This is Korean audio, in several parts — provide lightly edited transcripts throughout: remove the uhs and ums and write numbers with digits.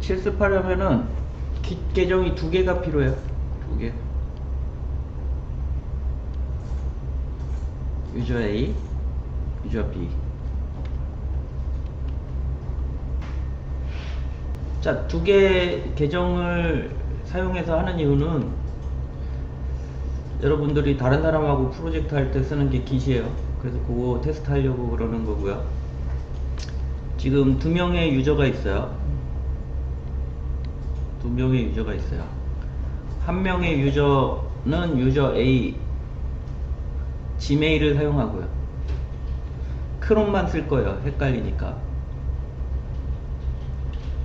실습하려면은 계정이 두 개가 필요해요. 두 개. 유저 A, 유저 B. 자, 두 개 계정을 사용해서 하는 이유는 여러분들이 다른 사람하고 프로젝트 할 때 쓰는 게 깃이에요. 그래서 그거 테스트 하려고 그러는 거고요. 지금 두 명의 유저가 있어요. 두 명의 유저가 있어요. 한 명의 유저는 유저 A 지메일을 사용하고요. 크롬만 쓸 거예요. 헷갈리니까.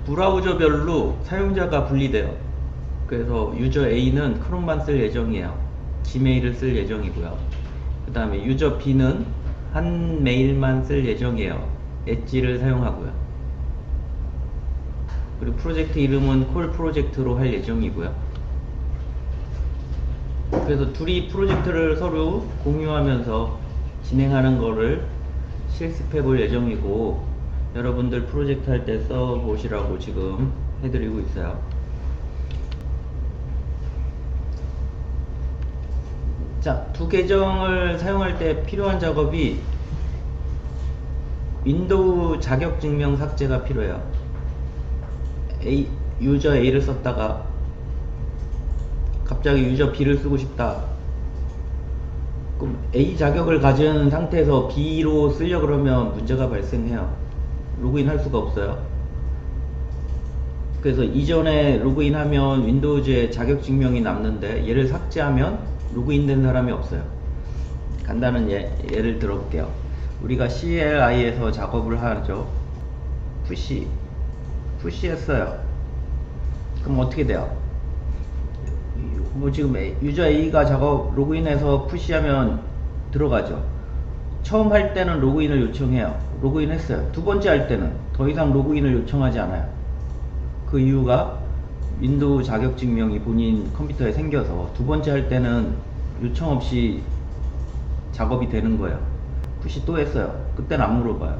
브라우저별로 사용자가 분리돼요. 그래서 유저 A는 크롬만 쓸 예정이에요. 지메일을 쓸 예정이고요. 그 다음에 유저 B는 한 메일만 쓸 예정이에요. 엣지를 사용하고요. 그리고 프로젝트 이름은 콜 프로젝트로 할 예정이고요. 그래서 둘이 프로젝트를 서로 공유하면서 진행하는 거를 실습해 볼 예정이고, 여러분들 프로젝트 할 때 써보시라고 지금 해드리고 있어요. 자, 두 계정을 사용할 때 필요한 작업이 윈도우 자격증명 삭제가 필요해요. 유저 A를 썼다가 갑자기 유저 B를 쓰고 싶다. 그럼 A 자격을 가진 상태에서 B로 쓰려고 그러면 문제가 발생해요. 로그인 할 수가 없어요. 그래서 이전에 로그인 하면 윈도우즈에 자격증명이 남는데 얘를 삭제하면 로그인 된 사람이 없어요. 간단한 예를 들어볼게요. 우리가 CLI에서 작업을 하죠. 푸시 했어요. 그럼 어떻게 돼요? 뭐 지금 유저 A가 작업 로그인해서 푸시하면 들어가죠. 처음 할 때는 로그인을 요청해요. 로그인 했어요. 두 번째 할 때는 더 이상 로그인을 요청하지 않아요. 그 이유가 윈도우 자격증명이 본인 컴퓨터에 생겨서 두 번째 할 때는 요청 없이 작업이 되는 거예요. 푸시 또 했어요. 그때는 안 물어봐요.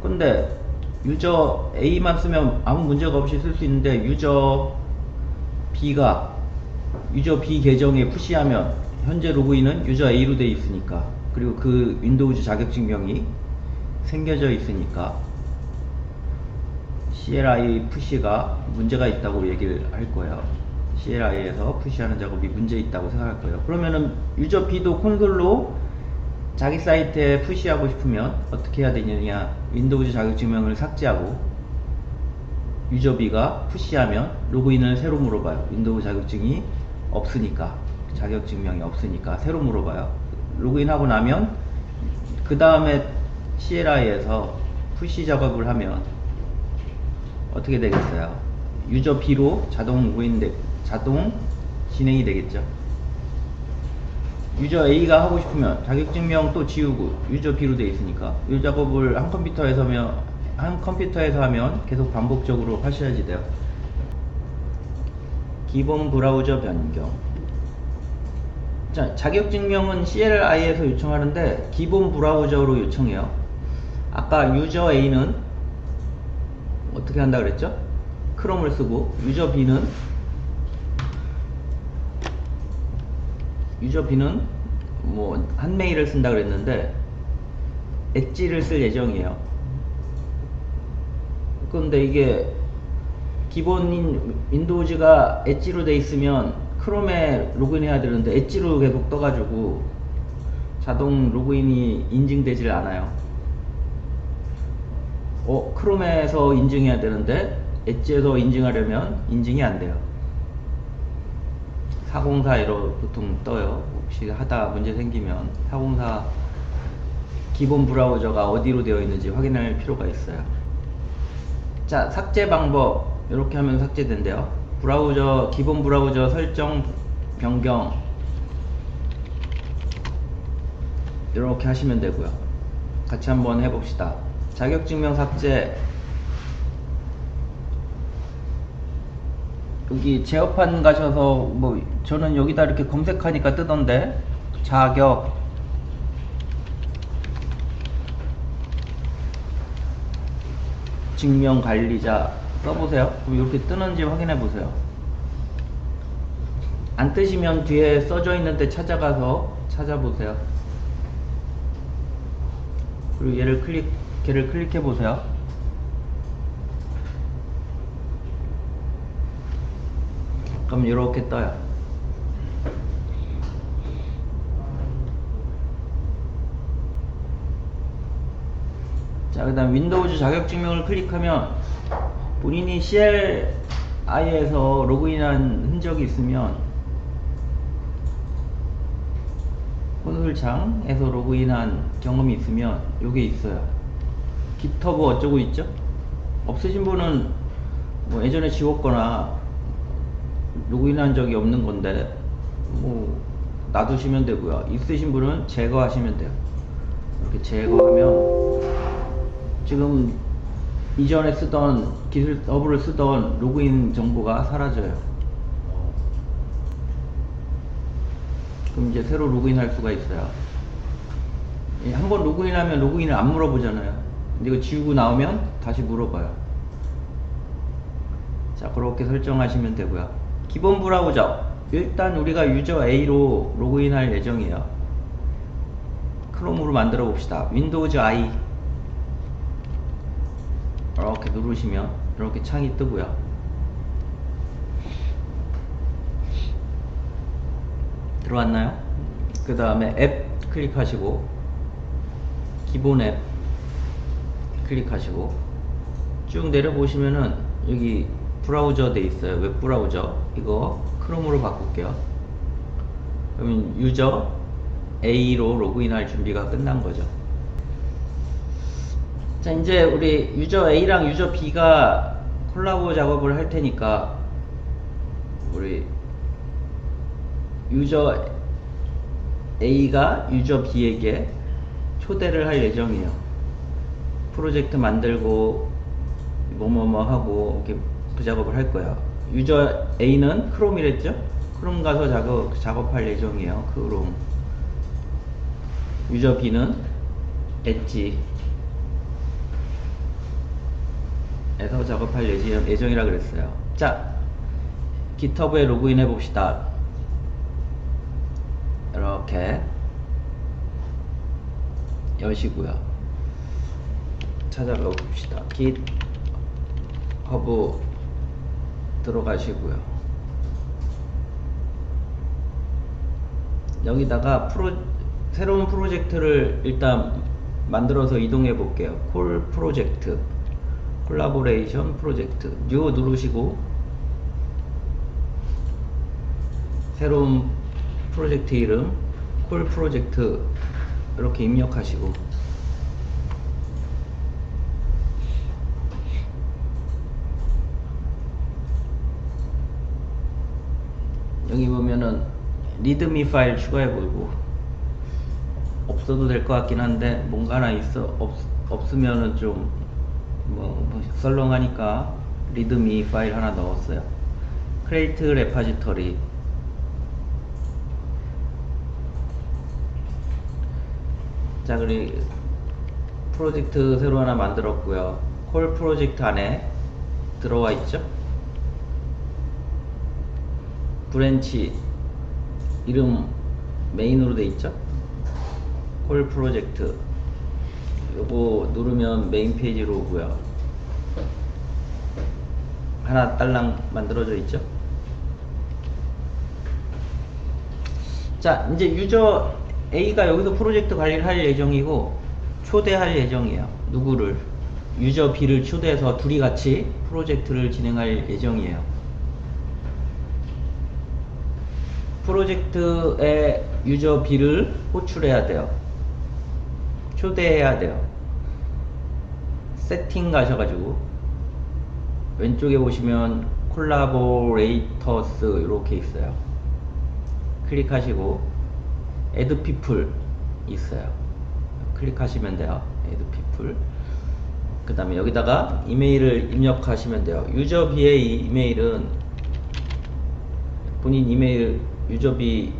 근데 유저 A만 쓰면 아무 문제가 없이 쓸 수 있는데 유저 B 계정에 푸시하면 현재 로그인은 유저 A로 돼 있으니까, 그리고 그 윈도우즈 자격증명이 생겨져 있으니까 CLI 푸시가 문제가 있다고 얘기를 할 거예요. CLI에서 푸시하는 작업이 문제 있다고 생각할 거예요. 그러면은 유저 B도 콘솔로 자기 사이트에 푸시하고 싶으면 어떻게 해야 되느냐, 윈도우즈 자격증명을 삭제하고 유저 B가 푸시하면 로그인을 새로 물어봐요. 윈도우 자격증이 없으니까, 자격증명이 없으니까 새로 물어봐요. 로그인하고 나면 그 다음에 CLI에서 푸시 작업을 하면 어떻게 되겠어요? 유저 B로 자동 진행이 되겠죠. 유저 A가 하고 싶으면 자격증명 또 지우고 유저 B로 되어 있으니까 이 작업을 한 컴퓨터에서 하면 계속 반복적으로 하셔야지 돼요. 기본 브라우저 변경. 자, 자격증명은 CLI에서 요청하는데 기본 브라우저로 요청해요. 아까 유저 A는 어떻게 한다 그랬죠? 크롬을 쓰고, 유저 B는 뭐 한 메일을 쓴다 그랬는데 엣지를 쓸 예정이에요. 그런데 이게 기본인 윈도우즈가 엣지로 돼 있으면 크롬에 로그인해야 되는데 엣지로 계속 떠가지고 자동 로그인이 인증되질 않아요. 크롬에서 인증해야 되는데 엣지에서 인증하려면 인증이 안 돼요. 404 에러 보통 떠요. 혹시 하다 문제 생기면 404 기본 브라우저가 어디로 되어 있는지 확인할 필요가 있어요. 자, 삭제 방법 이렇게 하면 삭제된대요. 기본 브라우저 설정 변경 이렇게 하시면 되고요. 같이 한번 해봅시다. 자격증명 삭제, 여기 제어판 가셔서 뭐 저는 여기다 이렇게 검색하니까 뜨던데, 자격 증명 관리자 써보세요. 그럼 이렇게 뜨는지 확인해 보세요. 안 뜨시면 뒤에 써져 있는데 찾아가서 찾아보세요. 그리고 걔를 클릭해 보세요. 그럼 이렇게 떠요. 자, 그 다음 윈도우즈 자격증명을 클릭하면 본인이 CLI에서 로그인한 흔적이 있으면 콘솔창에서 로그인한 경험이 있으면 요게 있어요. 깃허브 어쩌고 있죠? 없으신 분은 뭐 예전에 지웠거나 로그인한 적이 없는 건데 뭐 놔두시면 되고요. 있으신 분은 제거하시면 돼요. 이렇게 제거하면 지금 이전에 쓰던 기술허브를 쓰던 로그인 정보가 사라져요. 그럼 이제 새로 로그인할 수가 있어요. 한번 로그인하면 로그인을 안 물어보잖아요. 근데 이거 지우고 나오면 다시 물어봐요. 자, 그렇게 설정하시면 되고요. 기본 브라우저, 일단 우리가 유저 A로 로그인할 예정이에요. 크롬으로 만들어 봅시다. 윈도우즈 I 이렇게 누르시면 이렇게 창이 뜨고요. 들어왔나요? 그 다음에 앱 클릭하시고 기본 앱 클릭하시고 쭉 내려보시면은 여기 브라우저 돼 있어요. 웹 브라우저. 이거 크롬으로 바꿀게요. 그러면 유저 A로 로그인할 준비가 끝난 거죠. 자, 이제 우리 유저 A랑 유저 B가 콜라보 작업을 할 테니까 우리 유저 A가 유저 B에게 초대를 할 예정이에요. 프로젝트 만들고 뭐뭐뭐 하고 이렇게 그 작업을 할 거야. 유저 A는 크롬이랬죠? 크롬 가서 작업할 예정이에요. 크롬. 유저 B는 엣지 에서 작업할 예정이라 그랬어요. 자, 깃허브에 로그인 해 봅시다. 이렇게 여시고요. 찾아가 봅시다. 깃허브 들어가시고요. 여기다가 새로운 프로젝트를 일단 만들어서 이동해 볼게요. 콜 프로젝트, 콜라보레이션 프로젝트, 뉴 누르시고 새로운 프로젝트 이름 콜 프로젝트 이렇게 입력하시고 여기 보면은 리드미 파일 추가해 보고 없어도 될 것 같긴 한데 뭔가 하나 없으면은 좀 썰렁하니까 리드미 파일 하나 넣었어요. 크레이트 레파지터리. 자, 그리고 프로젝트 새로 하나 만들었고요. 콜 프로젝트 안에 들어와 있죠. 브랜치 이름 메인으로 돼 있죠. 콜 프로젝트 요거 누르면 메인 페이지로 오고요. 하나 딸랑 만들어져 있죠. 자, 이제 유저 A가 여기서 프로젝트 관리를 할 예정이고 초대할 예정이에요. 누구를? 유저 B를 초대해서 둘이 같이 프로젝트를 진행할 예정이에요. 프로젝트에 유저 B를 호출해야 돼요. 초대해야 돼요. 세팅 가셔가지고 왼쪽에 보시면 콜라보레이터스 이렇게 있어요. 클릭하시고 add people 있어요. 클릭하시면 돼요. add people. 그 다음에 여기다가 이메일을 입력하시면 돼요. 유저 B의 이메일은 본인 이메일 유저 B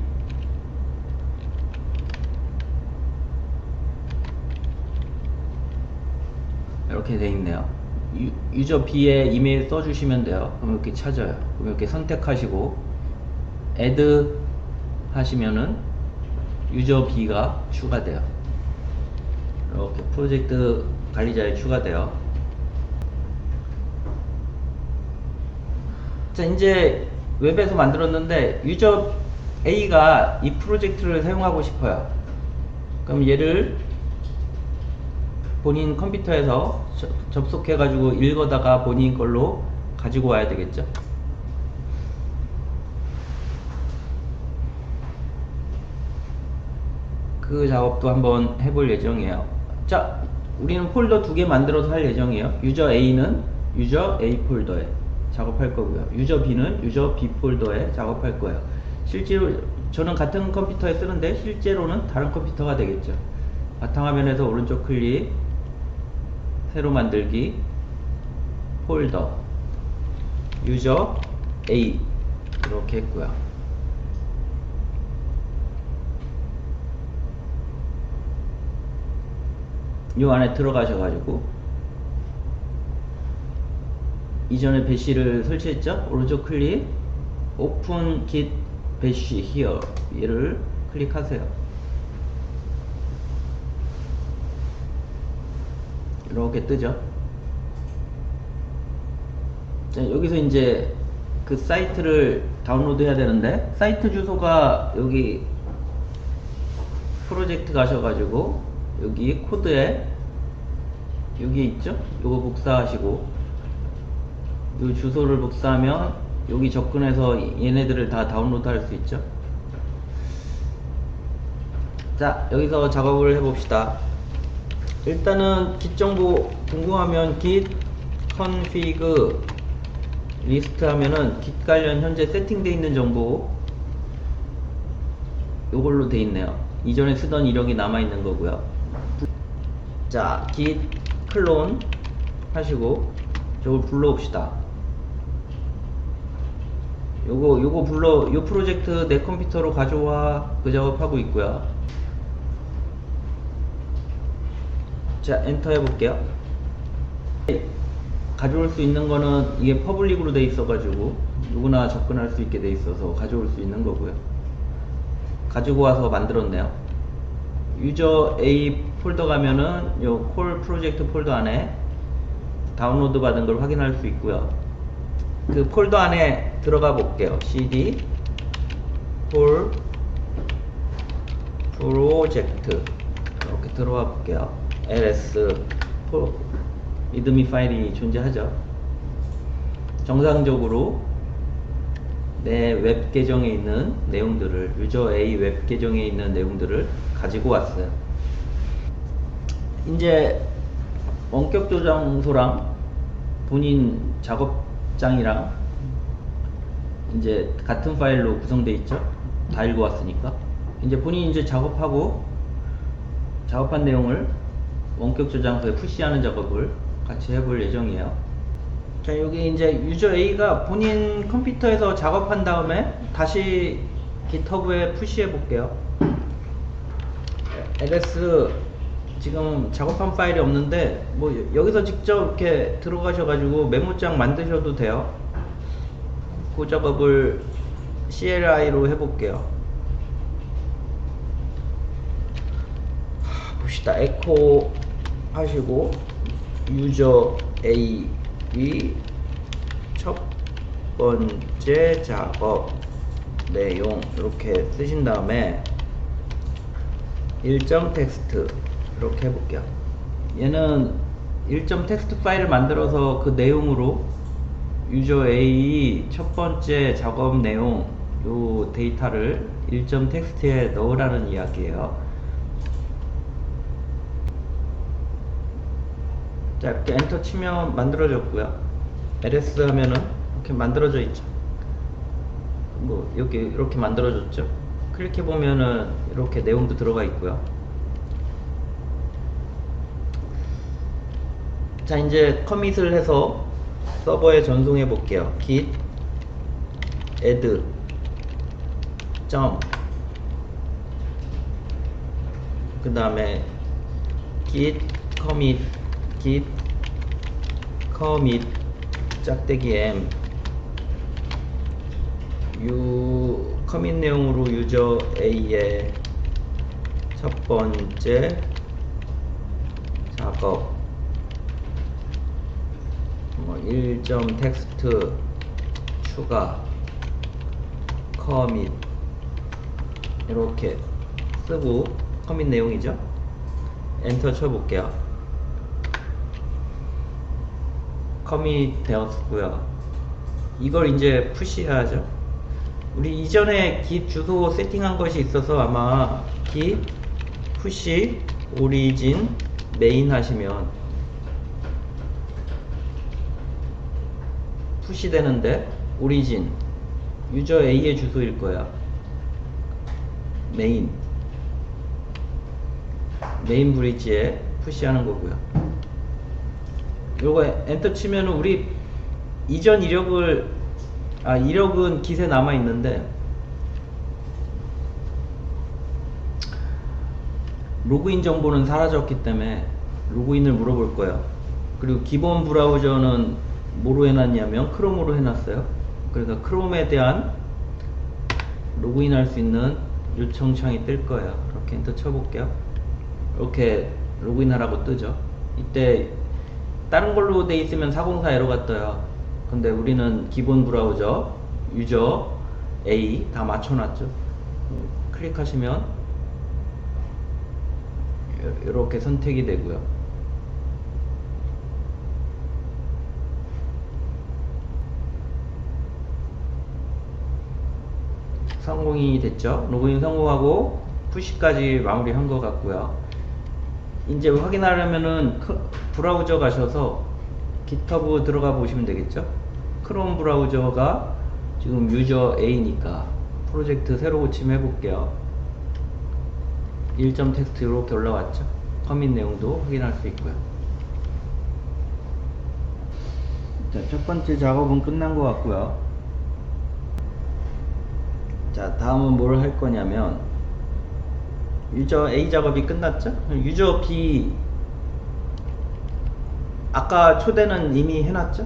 이렇게 돼 있네요. 유저 B에 이메일 써주시면 돼요. 그럼 이렇게 찾아요. 그럼 이렇게 선택하시고 add 하시면은 유저 B가 추가돼요. 이렇게 프로젝트 관리자에 추가돼요. 자, 이제 웹에서 만들었는데 유저 A가 이 프로젝트를 사용하고 싶어요. 그럼 얘를 본인 컴퓨터에서 접속해 가지고 읽어다가 본인 걸로 가지고 와야 되겠죠. 그 작업도 한번 해볼 예정이에요. 자, 우리는 폴더 2개 만들어서 할 예정이에요. 유저 A는 유저 A 폴더에 작업할 거고요. 유저 B는 유저 B 폴더에 작업할 거예요. 실제로 저는 같은 컴퓨터에 쓰는데 실제로는 다른 컴퓨터가 되겠죠. 바탕화면에서 오른쪽 클릭, 새로 만들기, 폴더, 유저 A 이렇게 했고요. 이 안에 들어가셔가지고 이전에 배시를 설치했죠? 오른쪽 클릭, 오픈 git bash here 얘를 클릭하세요. 이렇게 뜨죠? 자, 여기서 이제 그 사이트를 다운로드 해야 되는데 사이트 주소가 여기 프로젝트 가셔가지고 여기 코드에 여기 있죠? 요거 복사하시고 요 주소를 복사하면 여기 접근해서 얘네들을 다 다운로드 할 수 있죠. 자, 여기서 작업을 해봅시다. 일단은 git 정보 궁금하면 git config 리스트 하면은 git 관련 현재 세팅되어 있는 정보 요걸로 돼 있네요. 이전에 쓰던 이력이 남아 있는 거고요. 자, git 클론 하시고 저걸 불러봅시다. 요 프로젝트 내 컴퓨터로 가져와 그 작업하고 있고요. 자, 엔터 해볼게요. 가져올 수 있는 거는 이게 퍼블릭으로 돼 있어 가지고 누구나 접근할 수 있게 돼 있어서 가져올 수 있는 거고요. 가지고 와서 만들었네요. 유저 A 폴더 가면은 요 콜 프로젝트 폴더 안에 다운로드 받은 걸 확인할 수 있고요. 그 폴더 안에 들어가 볼게요. cd 콜 프로젝트 이렇게 들어와 볼게요. ls 리드미 파일이 존재하죠. 정상적으로 내 웹 계정에 있는 내용들을 유저 A 웹 계정에 있는 내용들을 가지고 왔어요. 이제 원격 저장소랑 본인 작업장이랑 이제 같은 파일로 구성되어 있죠. 다 읽어 왔으니까 이제 본인이 이제 작업한 내용을 원격 저장소에 푸시하는 작업을 같이 해볼 예정이에요. 자, 여기 이제 유저 A가 본인 컴퓨터에서 작업한 다음에 다시 GitHub에 푸시해 볼게요. ls 지금 작업한 파일이 없는데 뭐 여기서 직접 이렇게 들어가셔가지고 메모장 만드셔도 돼요. 그 작업을 CLI로 해볼게요. 봅시다. 에코 하시고 유저 A 첫 번째 작업 내용 이렇게 쓰신 다음에 일정 텍스트 이렇게 해볼게요. 얘는 일정 텍스트 파일을 만들어서 그 내용으로 유저 A 첫 번째 작업 내용 요 데이터를 일정 텍스트에 넣으라는 이야기예요. 자, 이렇게 엔터 치면 만들어졌고요. ls 하면은 이렇게 만들어져 있죠. 뭐 여기 이렇게 만들어졌죠. 클릭해 보면은 이렇게 내용도 들어가 있고요. 자, 이제 커밋을 해서 서버에 전송해 볼게요. git add 그 다음에 git commit commit 짝대기 m 커밋 내용으로 유저 A의 첫 번째 작업 1점 텍스트 추가 커밋 이렇게 쓰고 커밋 내용이죠. 엔터 쳐볼게요. 커밋 되었고요. 이걸 이제 푸시해야죠. 우리 이전에 git 주소 세팅한 것이 있어서 아마 git 푸시 오리진 메인 하시면 푸시 되는데 오리진 유저 A의 주소일 거야. 메인 브릿지에 푸시하는 거고요. 요거 엔터 치면 우리 이전 이력은 git에 남아 있는데 로그인 정보는 사라졌기 때문에 로그인을 물어볼 거예요. 그리고 기본 브라우저는 뭐로 해놨냐면 크롬으로 해놨어요. 그래서 크롬에 대한 로그인 할 수 있는 요청창이 뜰 거예요. 이렇게 엔터 쳐볼게요. 이렇게 로그인 하라고 뜨죠. 이때 다른 걸로 돼 있으면 404 에러가 떠요. 근데 우리는 기본 브라우저 유저 A 다 맞춰놨죠. 클릭하시면 이렇게 선택이 되고요. 성공이 됐죠. 로그인 성공하고 푸시까지 마무리한 것 같고요. 이제 확인하려면은 브라우저 가셔서 GitHub 들어가 보시면 되겠죠. 크롬 브라우저가 지금 유저 A니까 프로젝트 새로 고침 해볼게요. 1점 텍스트 이렇게 올라왔죠. 커밋 내용도 확인할 수 있고요. 자, 첫 번째 작업은 끝난 것 같고요. 자, 다음은 뭘 할 거냐면 유저 A 작업이 끝났죠? 유저 B 아까 초대는 이미 해놨죠?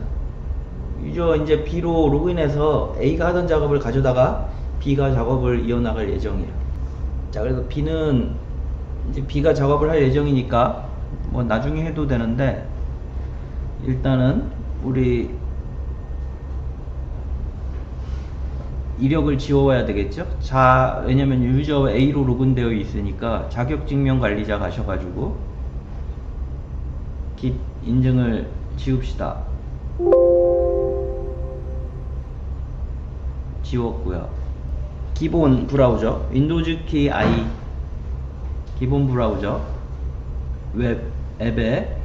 유저 이제 B로 로그인해서 A가 하던 작업을 가져다가 B가 작업을 이어나갈 예정이에요. 자, 그래서 B는 이제 B가 작업을 할 예정이니까 뭐 나중에 해도 되는데 일단은 우리 이력을 지워야 되겠죠. 자, 왜냐면 유저 A로 로그인되어 있으니까 자격증명 관리자 가셔가지고 git 인증을 지웁시다. 지웠고요. 기본 브라우저 윈도우즈 키 I 기본 브라우저 웹 앱에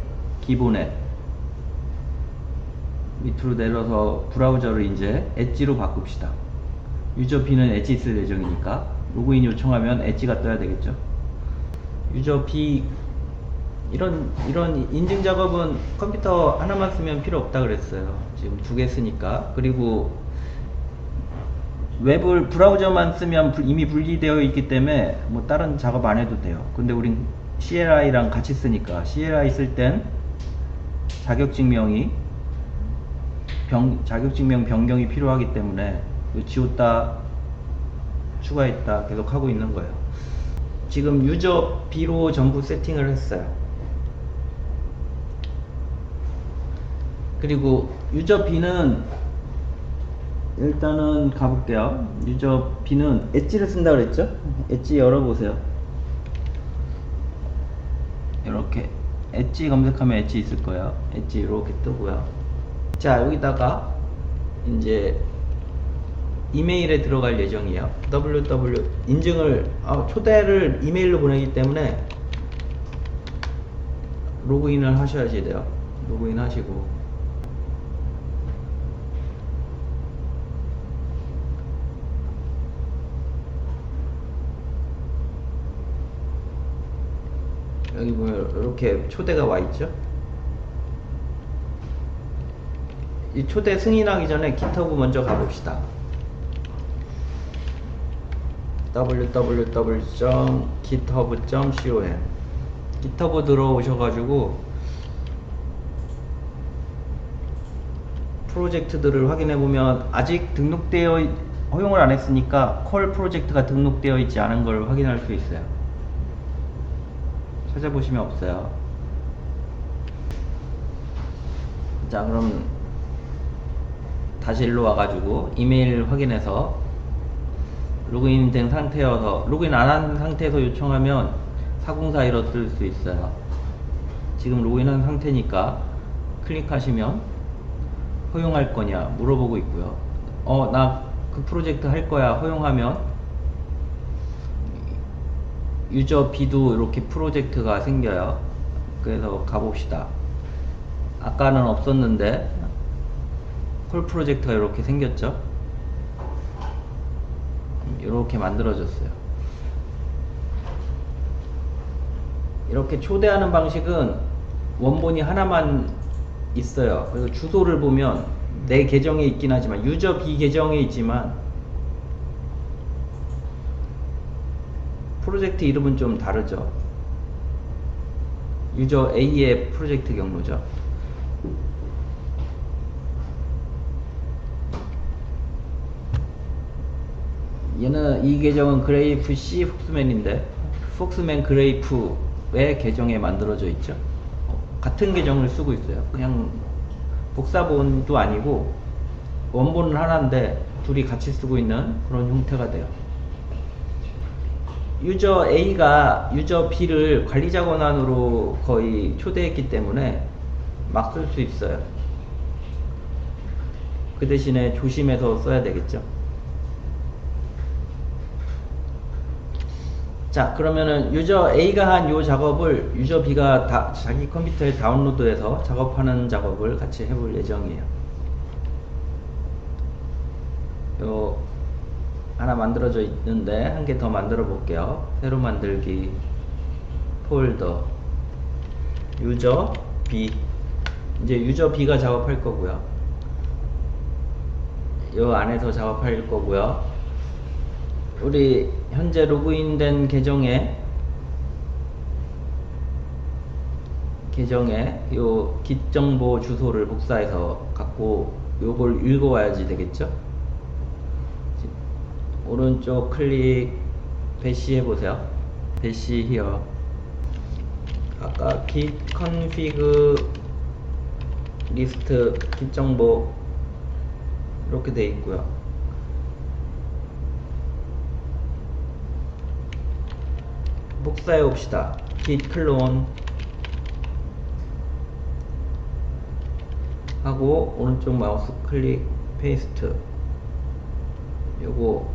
기본 앱 밑으로 내려서 브라우저를 이제 엣지로 바꿉시다. 유저 B는 엣지 쓸 예정이니까 로그인 요청하면 엣지가 떠야 되겠죠. 유저 B 이런 인증 작업은 컴퓨터 하나만 쓰면 필요 없다 그랬어요. 지금 2개 쓰니까. 그리고 웹을 브라우저만 쓰면 이미 분리되어 있기 때문에 뭐 다른 작업 안 해도 돼요. 근데 우린 CLI랑 같이 쓰니까 CLI 쓸 땐 자격증명 변경이 필요하기 때문에 지웠다 추가했다 계속 하고 있는 거예요. 지금 유저 B로 전부 세팅을 했어요. 그리고 유저 B는 일단은 가볼게요. 유저 B는 엣지를 쓴다 그랬죠? 엣지 열어보세요. 이렇게 엣지 검색하면 엣지 있을 거예요. 엣지 이렇게 뜨고요. 자, 여기다가 이제 이메일에 들어갈 예정이에요. www 인증을 초대를 이메일로 보내기 때문에 로그인을 하셔야지 돼요. 로그인 하시고 여기 보면 이렇게 초대가 와 있죠. 이 초대 승인하기 전에 GitHub 먼저 가봅시다. www.github.com GitHub 들어오셔가지고 프로젝트들을 확인해 보면 아직 등록되어 허용을 안 했으니까 콜 프로젝트가 등록되어 있지 않은 걸 확인할 수 있어요. 찾아보시면 없어요. 자, 그럼 다시 일로 와가지고 이메일 확인해서 로그인 된 상태여서, 로그인 안 한 상태에서 요청하면 404 쓸 수 있어요. 지금 로그인한 상태니까 클릭하시면 허용할 거냐 물어보고 있고요. 나 그 프로젝트 할 거야 허용하면 유저 B도 이렇게 프로젝트가 생겨요. 그래서 가봅시다. 아까는 없었는데 콜 프로젝트가 이렇게 생겼죠. 이렇게 만들어졌어요. 이렇게 초대하는 방식은 원본이 하나만 있어요. 그리고 주소를 보면 내 계정에 있긴 하지만 유저 B 계정에 있지만 프로젝트 이름은 좀 다르죠. 유저 A의 프로젝트 경로죠. 얘는 이 계정은 그레이프 C 폭스맨인데 폭스맨 그레이프의 계정에 만들어져 있죠. 같은 계정을 쓰고 있어요. 그냥 복사본도 아니고 원본은 하나인데 둘이 같이 쓰고 있는 그런 형태가 돼요. 유저 A가 유저 B를 관리자 권한으로 거의 초대했기 때문에 막 쓸 수 있어요. 그 대신에 조심해서 써야 되겠죠. 자, 그러면은 유저 A가 한 요 작업을 유저 B가 자기 컴퓨터에 다운로드해서 작업하는 작업을 같이 해볼 예정이에요. 요 하나 만들어져 있는데 한 개 더 만들어 볼게요. 새로 만들기 폴더 유저 B. 이제 유저 B가 작업할 거고요. 요 안에서 작업할 거고요. 우리 현재 로그인된 계정에 요 git 정보 주소를 복사해서 갖고 요걸 읽어와야지 되겠죠. 오른쪽 클릭 배시 해보세요. 배시 here. 아까 git config 리스트 git 정보 이렇게 돼 있고요. 복사해 봅시다. git clone 하고 오른쪽 마우스 클릭 페이스트. 요거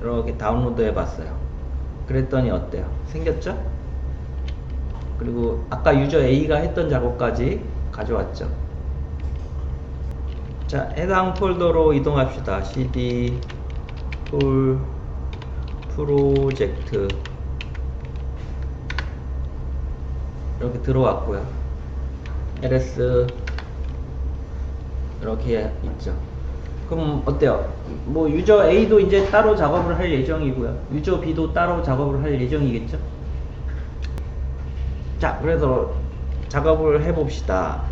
이렇게 다운로드 해봤어요. 그랬더니 어때요? 생겼죠? 그리고 아까 유저 A가 했던 작업까지 가져왔죠. 자, 해당 폴더로 이동합시다. cd 폴 프로젝트 이렇게 들어왔고요. ls 이렇게 있죠. 그럼 어때요? 뭐 유저 A도 이제 따로 작업을 할 예정이고요. 유저 B도 따로 작업을 할 예정이겠죠. 자, 그래서 작업을 해봅시다.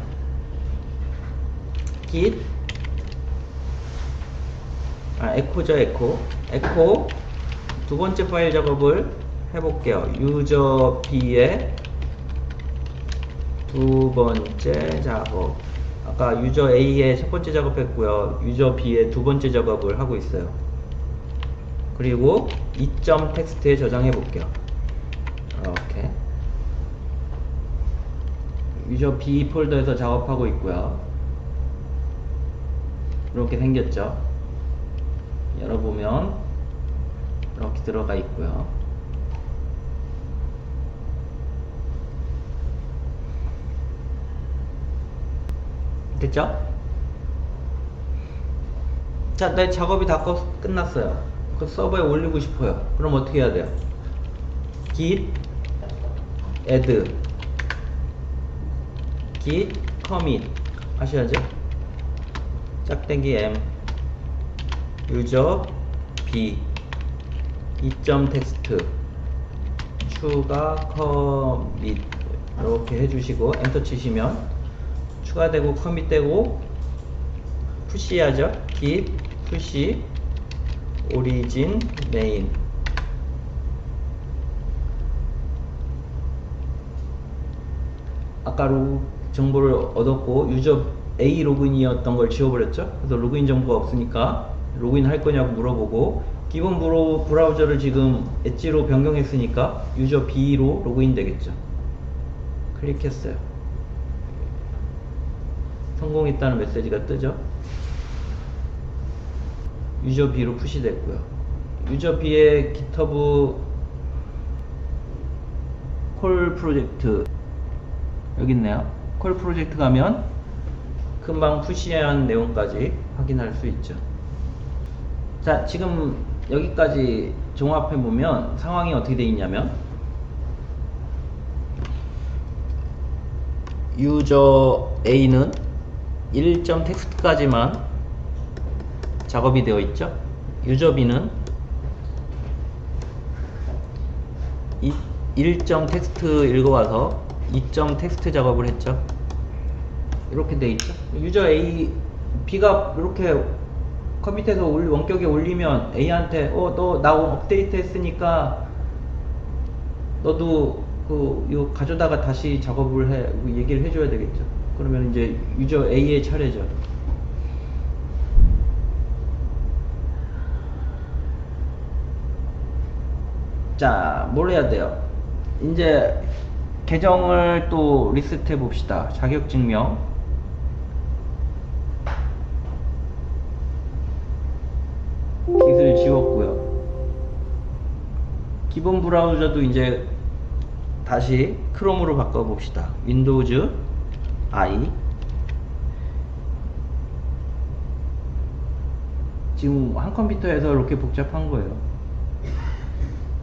git 에코죠. 에코 두 번째 파일 작업을 해볼게요. 유저 B의 두 번째 작업. 아까 유저 A의 첫 번째 작업했고요. 유저 B의 두 번째 작업을 하고 있어요. 그리고 2점 텍스트에 저장해 볼게요. 이렇게 유저 B 폴더에서 작업하고 있고요. 이렇게 생겼죠. 열어보면 이렇게 들어가 있고요. 됐죠? 자, 내 작업이 다 끝났어요. 그 서버에 올리고 싶어요. 그럼 어떻게 해야 돼요? git add git commit 하셔야죠. 짝대기 m 유저 b 2점 텍스트 추가 commit 이렇게 해주시고 엔터 치시면 추가되고 커밋되고 푸시하죠. git 푸시 origin main. 아까 정보를 얻었고 유저 A 로그인이었던 걸 지워버렸죠. 그래서 로그인 정보가 없으니까 로그인 할 거냐고 물어보고, 기본 브라우저를 지금 엣지로 변경했으니까 유저 B로 로그인 되겠죠. 클릭했어요. 성공했다는 메시지가 뜨죠. 유저 B로 푸시됐고요. 유저 B의 GitHub 콜 프로젝트 여기 있네요. 콜 프로젝트 가면 금방 푸시한 내용까지 확인할 수 있죠. 자, 지금 여기까지 종합해 보면 상황이 어떻게 되어 있냐면, 유저 A는 1.txt까지만 작업이 되어 있죠. 유저 B는 1.txt 읽어와서 2.txt 작업을 했죠. 이렇게 돼 있죠. 유저 A, B가 이렇게 커밋해서 원격에 올리면 A한테 너 나 업데이트 했으니까 너도 이거 가져다가 다시 작업을 해, 얘기를 해줘야 되겠죠. 그러면 이제 유저 A의 차례죠. 자, 뭘 해야 돼요? 이제 계정을 또 리스트 해 봅시다. 자격증명 깃을 지웠고요. 기본 브라우저도 이제 다시 크롬으로 바꿔 봅시다. 윈도우즈 I. 지금 한 컴퓨터에서 이렇게 복잡한 거예요.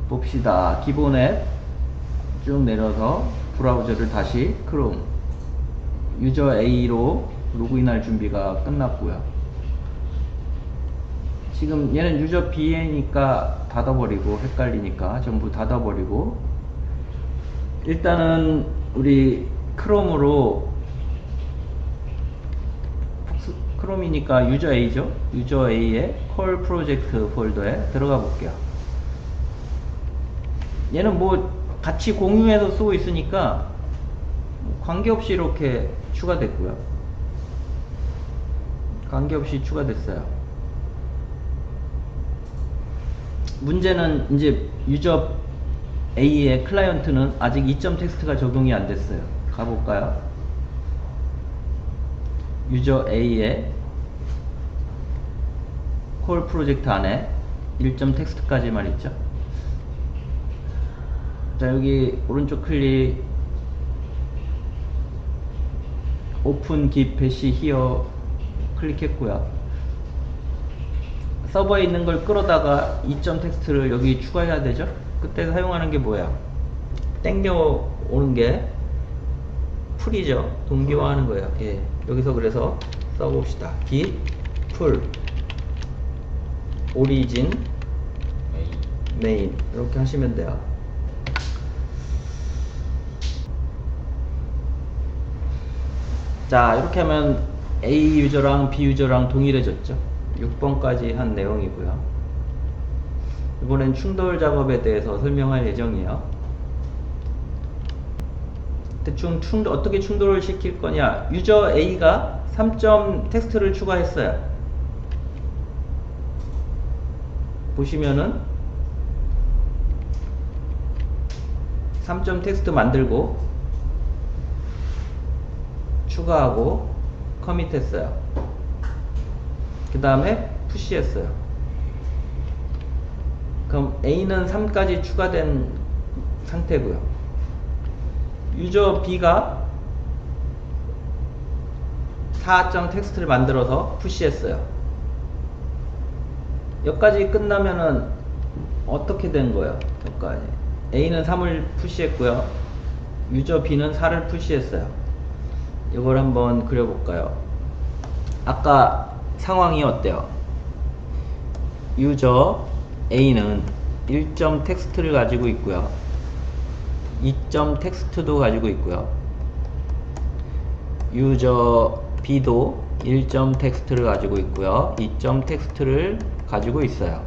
봅시다. 기본 앱 쭉 내려서 브라우저를 다시 크롬. 유저 A로 로그인할 준비가 끝났고요. 지금 얘는 유저 B니까 닫아버리고, 헷갈리니까 전부 닫아버리고, 일단은 우리 크롬으로, 크롬이니까 유저 A죠. 유저 A의 콜 프로젝트 폴더에 들어가 볼게요. 얘는 뭐 같이 공유해서 쓰고 있으니까 관계없이 이렇게 추가됐고요. 관계없이 추가됐어요. 문제는 이제 유저 A의 클라이언트는 아직 2.txt가 적용이 안 됐어요. 가볼까요? 유저 A의 콜 프로젝트 안에 1.txt까지만 있죠. 자, 여기 오른쪽 클릭, 오픈 git bash here 클릭했고요. 서버에 있는 걸 끌어다가 2.txt를 여기 추가해야 되죠. 그때 사용하는 게 뭐야? 땡겨 오는 게 풀이죠. 동기화하는 거예요. 예. 여기서 그래서 써봅시다. git pull origin main 이렇게 하시면 돼요. 자, 이렇게 하면 A 유저랑 B 유저랑 동일해졌죠. 6번까지 한 내용이고요. 이번엔 충돌 작업에 대해서 설명할 예정이에요. 대충 어떻게 충돌을 시킬 거냐. 유저 A가 3.txt를 추가했어요. 보시면은 3.txt 만들고 추가하고 커밋했어요. 그 다음에 푸시했어요. 그럼 A는 3까지 추가된 상태고요. 유저 B가 4.txt를 만들어서 푸시했어요. 여기까지 끝나면은 어떻게 된 거예요? 여기까지 A는 3을 푸시했고요. 유저 B는 4를 푸시했어요. 이걸 한번 그려볼까요? 아까 상황이 어때요? 유저 A는 1.txt를 가지고 있고요. 2.txt도 가지고 있고요. 유저 B도 1점 텍스트를 가지고 있고요. 2점 텍스트를 가지고 있어요.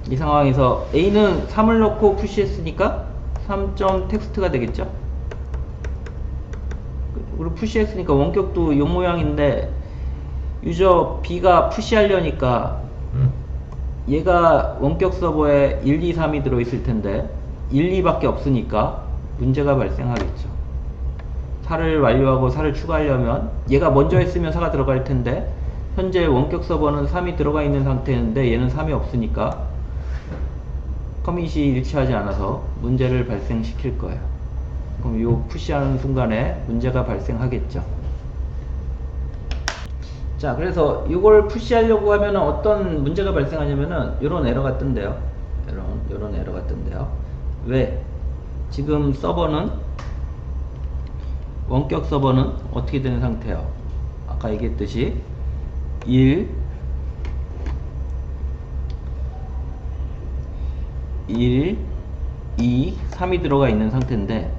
이 상황에서 A는 3을 넣고 푸시했으니까 3점 텍스트가 되겠죠. 그리고 푸시했으니까 원격도 이 모양인데 유저 B가 푸시하려니까 얘가 원격 서버에 1, 2, 3이 들어있을 텐데 1, 2밖에 없으니까 문제가 발생하겠죠. 4를 완료하고 4를 추가하려면 얘가 먼저 했으면 4가 들어갈 텐데 현재 원격 서버는 3이 들어가 있는 상태인데 얘는 3이 없으니까 커밋이 일치하지 않아서 문제를 발생시킬 거예요. 그럼 요 푸시하는 순간에 문제가 발생하겠죠. 자, 그래서 이걸 푸시하려고 하면 어떤 문제가 발생하냐면은 요런 에러가 뜬대요. 요런 에러가 뜬대요. 왜? 지금 서버는 원격 서버는 어떻게 되는 상태예요? 아까 얘기했듯이 1 2 3이 들어가 있는 상태인데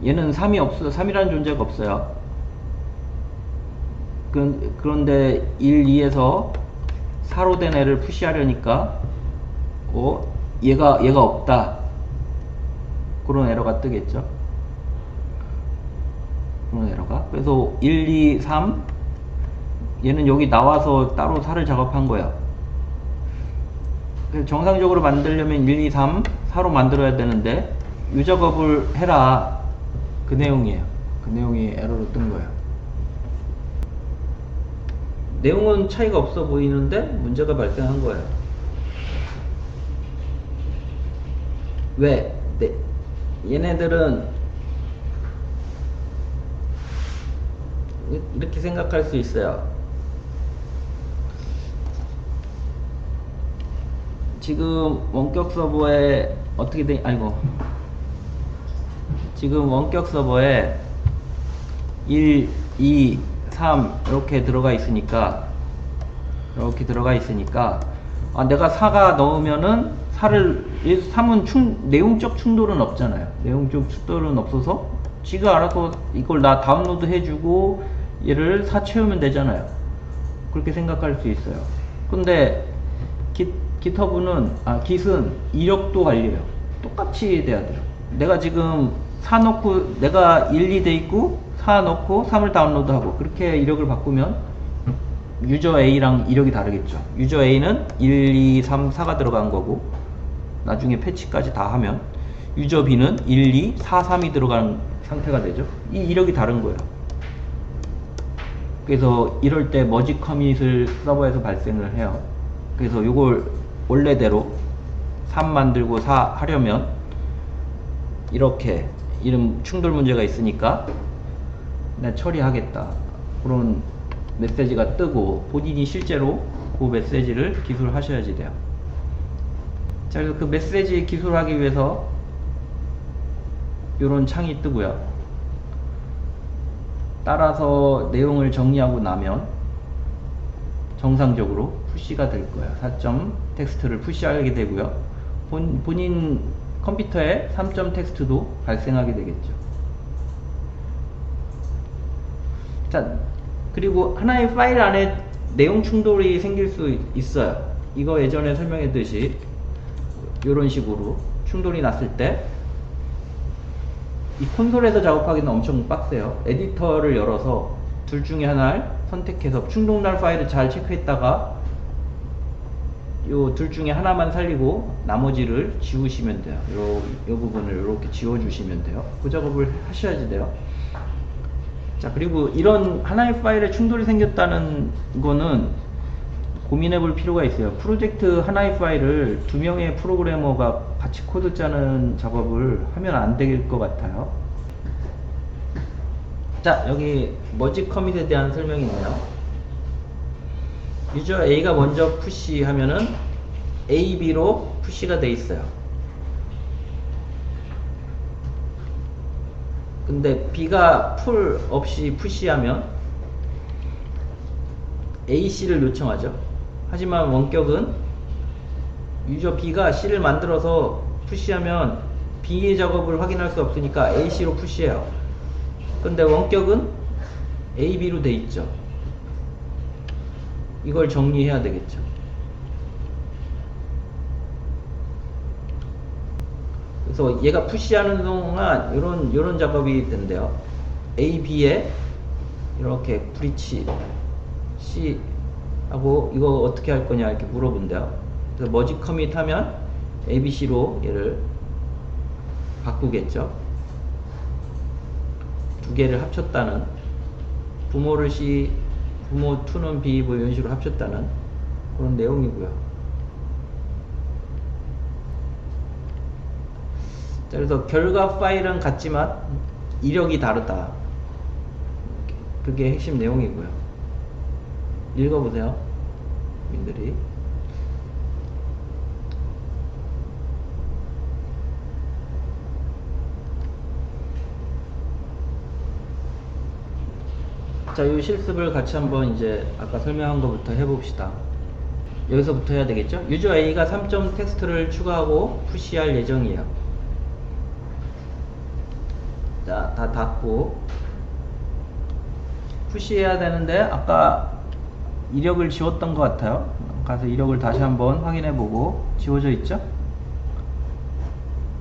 얘는 3이 없어요. 3이라는 존재가 없어요. 그런데 1, 2에서 4로 된 애를 푸시하려니까 얘가 없다. 그런 에러가 뜨겠죠. 그런 에러가. 그래서 1, 2, 3 얘는 여기 나와서 따로 4를 작업한 거야. 정상적으로 만들려면 1, 2, 3 4로 만들어야 되는데 이 작업을 해라. 그 내용이에요. 그 내용이 에러로 뜬 거예요. 내용은 차이가 없어 보이는데 문제가 발생한 거예요. 왜? 얘네들은 이렇게 생각할 수 있어요. 지금 원격 서버에 지금 원격 서버에 1, 2, 3 이렇게 들어가 있으니까 내가 4가 넣으면은 3은 내용적 충돌은 없잖아요. 내용적 충돌은 없어서 지가 알아서 이걸 나 다운로드 해주고 얘를 4 채우면 되잖아요. 그렇게 생각할 수 있어요. 근데 GitHub는 Git은 이력도 관리해요. 똑같이 돼야 돼요. 내가 지금 4 넣고 내가 1, 2 돼 있고 4 넣고 3을 다운로드하고 그렇게 이력을 바꾸면 유저 A랑 이력이 다르겠죠. 유저 A는 1, 2, 3, 4가 들어간 거고 나중에 패치까지 다 하면 유저 B는 1, 2, 4, 3이 들어간 상태가 되죠. 이 이력이 다른 거예요. 그래서 이럴 때 머지 커밋을 서버에서 발생을 해요. 그래서 이걸 원래대로 3 만들고 4 하려면 이렇게 이름 충돌 문제가 있으니까 내가 처리하겠다 그런 메시지가 뜨고 본인이 실제로 그 메시지를 기술하셔야지 돼요. 자, 그래서 그 메시지 기술하기 위해서 이런 창이 뜨고요. 따라서 내용을 정리하고 나면 정상적으로 푸시가 될 거예요. 4점 텍스트를 푸시하게 되고요. 본인 컴퓨터에 3점 텍스트도 발생하게 되겠죠. 자, 그리고 하나의 파일 안에 내용 충돌이 생길 수 있어요. 이거 예전에 설명했듯이 이런 식으로 충돌이 났을 때 이 콘솔에서 작업하기는 엄청 빡세요. 에디터를 열어서 둘 중에 하나를 선택해서 충돌날 파일을 잘 체크했다가 요 둘 중에 하나만 살리고 나머지를 지우시면 돼요. 요 부분을 이렇게 지워주시면 돼요. 그 작업을 하셔야지 돼요. 자, 그리고 이런 하나의 파일에 충돌이 생겼다는 거는 고민해 볼 필요가 있어요. 프로젝트 하나의 파일을 2명의 프로그래머가 같이 코드 짜는 작업을 하면 안 될 것 같아요. 자, 여기 머지 커밋에 대한 설명이 있네요. 유저 A가 먼저 푸시하면은 A, B로 푸시가 돼 있어요. 근데 B가 풀 없이 푸시하면 A, C를 요청하죠. 하지만 원격은 유저 B가 C를 만들어서 푸시하면 B의 작업을 확인할 수 없으니까 A, C로 푸시해요. 근데 원격은 A, B로 돼 있죠. 이걸 정리해야 되겠죠. 그래서 얘가 푸시하는 동안 요런 작업이 된대요. A, B에 이렇게 브리치 C 하고 이거 어떻게 할 거냐 이렇게 물어본대요. 그래서 머지 커밋 하면 A, B, C로 얘를 바꾸겠죠. 두 개를 합쳤다는, 부모를 C, 부모 2는 B 뭐 이런 식으로 합쳤다는 그런 내용이고요. 자, 그래서 결과 파일은 같지만 이력이 다르다. 그게 핵심 내용이고요. 읽어보세요, 민들이. 자, 이 실습을 같이 한번 이제 아까 설명한 것부터 해봅시다. 여기서부터 해야 되겠죠? 유저 A가 3점 텍스트를 추가하고 푸시할 예정이에요. 자, 다 닫고 푸시해야 되는데 아까 이력을 지웠던 것 같아요. 가서 이력을 다시 한번 확인해보고 지워져 있죠?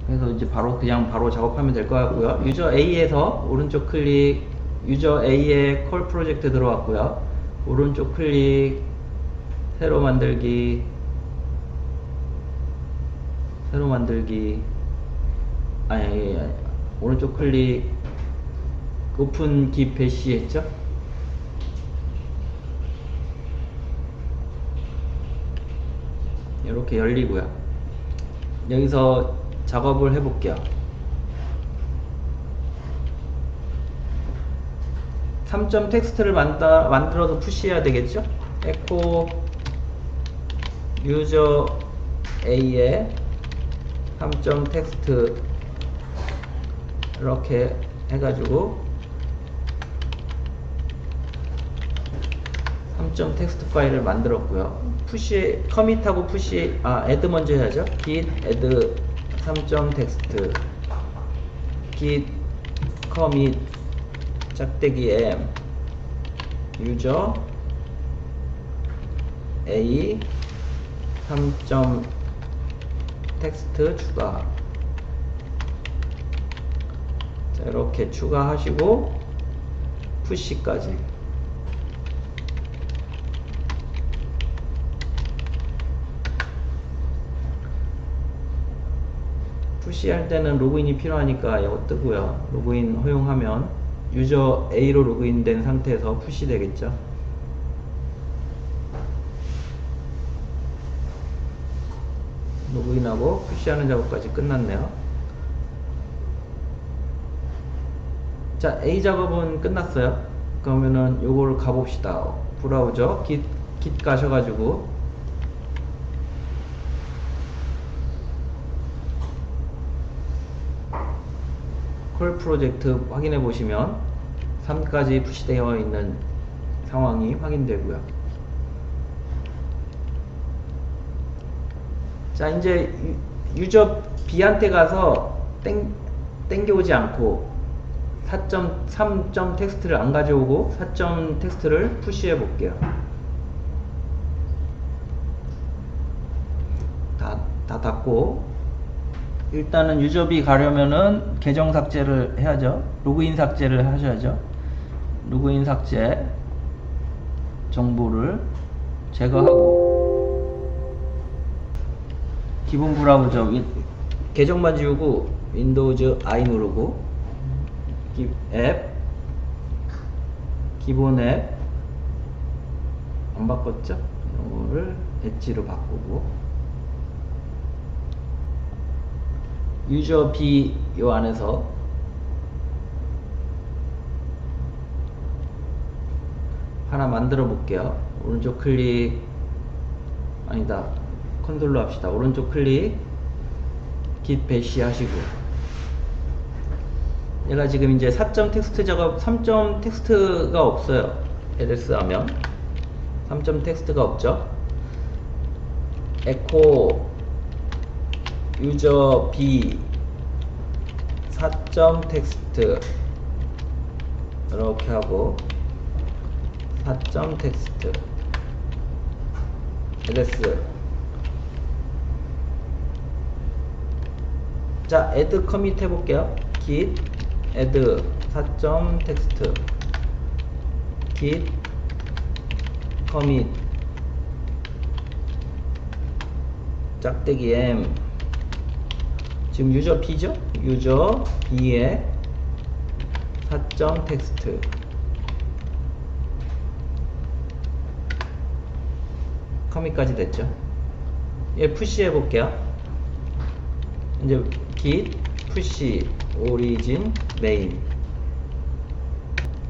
그래서 이제 그냥 바로 작업하면 될 것 같고요. 유저 A에서 오른쪽 클릭, 유저 A의 콜 프로젝트 들어왔고요. 오른쪽 클릭, 새로 만들기, 아니, 오른쪽 클릭, 오픈 깁 배시 했죠? 이렇게 열리고요. 여기서 작업을 해볼게요. 3점 텍스트를 만들어서 푸시해야 되겠죠? 에코 유저 A에 3점 텍스트 이렇게 해가지고 3점 텍스트 파일을 만들었고요. 푸시, 커밋하고 푸시, add 먼저 해야죠. git add 3점 텍스트, git commit 짝대기 m 유저 a 3점 텍스트 추가. 자, 이렇게 추가하시고 푸시까지. 푸시할 때는 로그인이 필요하니까 이거 뜨고요. 로그인 허용하면 유저 A로 로그인된 상태에서 푸시 되겠죠. 로그인하고 푸시하는 작업까지 끝났네요. 자, A 작업은 끝났어요. 그러면은 요거를 가봅시다. 브라우저 git 가셔가지고 콜 프로젝트 확인해 보시면 3까지 푸시되어 있는 상황이 확인되고요. 자, 이제 유저 B한테 가서 땡겨오지 않고 4.3점 텍스트를 안 가져오고 4점 텍스트를 푸시해 볼게요. 다 닫고 일단은 유저 B 가려면은 계정 삭제를 해야죠. 로그인 삭제를 하셔야죠. 로그인 삭제 정보를 제거하고 기본 브라우저 계정만 지우고 윈도우즈 I 누르고 앱 기본 앱 안 바꿨죠? 이거를 엣지로 바꾸고 유저 B 요 안에서 하나 만들어 볼게요. 오른쪽 클릭, 아니다, 컨트롤로 합시다. 오른쪽 클릭, git 배시 하시고, 얘가 지금 이제 4점 텍스트 작업, 3점 텍스트가 없어요. ls 하면 3점 텍스트가 없죠. 에코 유저 B 4점 텍스트 이렇게 하고 4점 텍스트 ls. 자, add commit 해볼게요. git add 4점 텍스트 git commit 짝대기 m. 지금 유저 b죠? 유저 b에 4점 텍스트 커밋까지 됐죠. 얘 푸시 해볼게요. 이제 git 푸시 origin main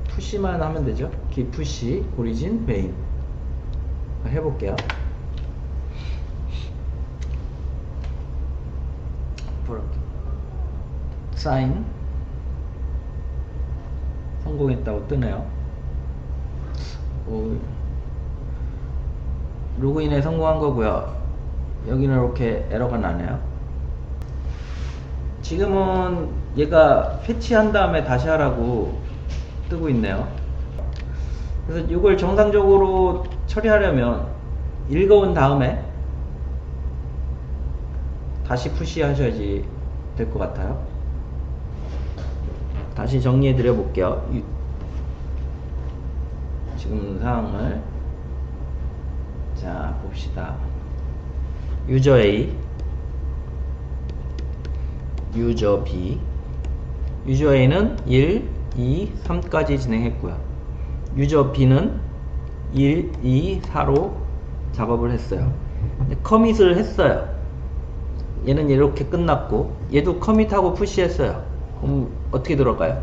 푸시만 하면 되죠. git 푸시 origin main 해볼게요. 사인 성공했다고 뜨네요. 로그인에 성공한 거고요. 여기는 이렇게 에러가 나네요. 지금은 얘가 패치한 다음에 다시 하라고 뜨고 있네요. 그래서 이걸 정상적으로 처리하려면 읽어온 다음에 다시 푸시 하셔야지 될 것 같아요. 다시 정리해 드려 볼게요. 지금 상황을 자 봅시다. 유저 A, 유저 B. 유저 A는 1, 2, 3까지 진행했고요. 유저 B는 1, 2, 4로 작업을 했어요. 커밋을 했어요. 얘는 이렇게 끝났고 얘도 커밋하고 푸시했어요. 그럼 어떻게 들어가요?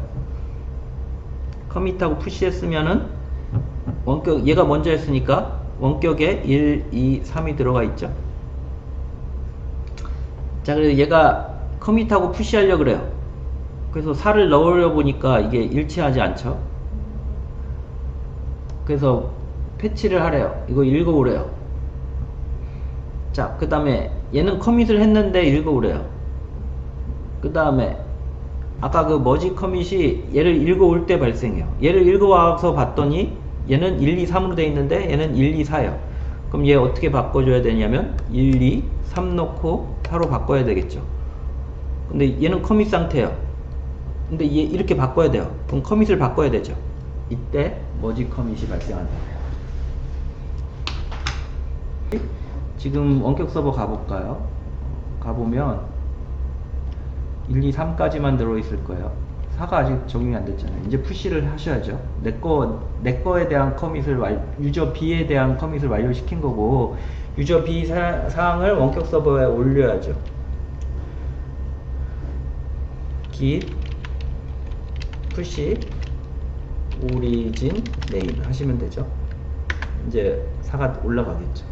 커밋하고 푸시했으면은 원격, 얘가 먼저 했으니까 원격에 1, 2, 3이 들어가 있죠. 자, 그래서 얘가 커밋하고 푸시하려고 그래요. 그래서 4를 넣으려 보니까 이게 일치하지 않죠. 그래서 패치를 하래요. 이거 읽어오래요. 자, 그 다음에 얘는 커밋을 했는데 읽어오래요. 그 다음에 아까 그 머지 커밋이 얘를 읽어올 때 발생해요. 얘를 읽어와서 봤더니 얘는 1, 2, 3으로 돼 있는데 얘는 1, 2, 4예요. 그럼 얘 어떻게 바꿔줘야 되냐면 1, 2, 3 넣고 4로 바꿔야 되겠죠. 근데 얘는 커밋 상태예요. 근데 얘 이렇게 바꿔야 돼요. 그럼 커밋을 바꿔야 되죠. 이때 머지 커밋이 발생한다. 지금 원격 서버 가볼까요? 가보면 1, 2, 3까지만 들어있을 거예요. 4가 아직 적용이 안 됐잖아요. 이제 푸시를 하셔야죠. 내 거에 대한 커밋을 유저 B에 대한 커밋을 완료시킨 거고, 유저 B 사항을 원격 서버에 올려야죠. git 푸시 origin main 하시면 되죠. 이제 4가 올라가겠죠.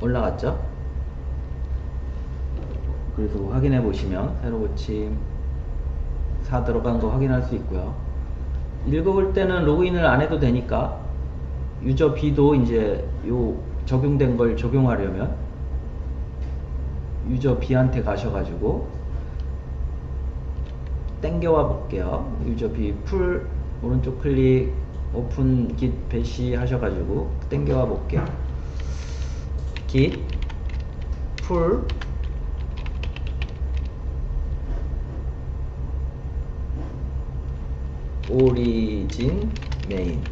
올라갔죠? 그래서 확인해 보시면 새로 고침 4 들어간 거 확인할 수 있고요. 읽어볼 때는 로그인을 안 해도 되니까 유저 B도 이제 요 적용된 걸 적용하려면 유저 B한테 가셔가지고 땡겨와 볼게요. 유저 B 풀 오른쪽 클릭 오픈 git 배시 하셔가지고 땡겨와 볼게요. git 풀 origin main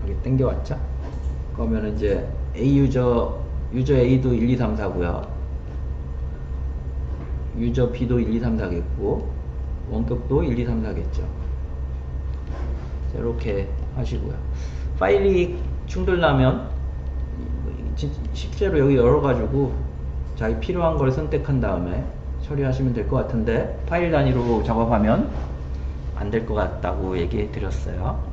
여기 땡겨왔죠? 그러면 이제 A 유저 A도 1, 2, 3, 4고요. 유저 B도 1, 2, 3, 4겠고 원격도 1, 2, 3, 4겠죠. 이렇게 하시고요. 파일이 충돌나면 실제로 여기 열어가지고 자기 필요한 걸 선택한 다음에 처리하시면 될 것 같은데 파일 단위로 작업하면 안 될 것 같다고 얘기해 드렸어요.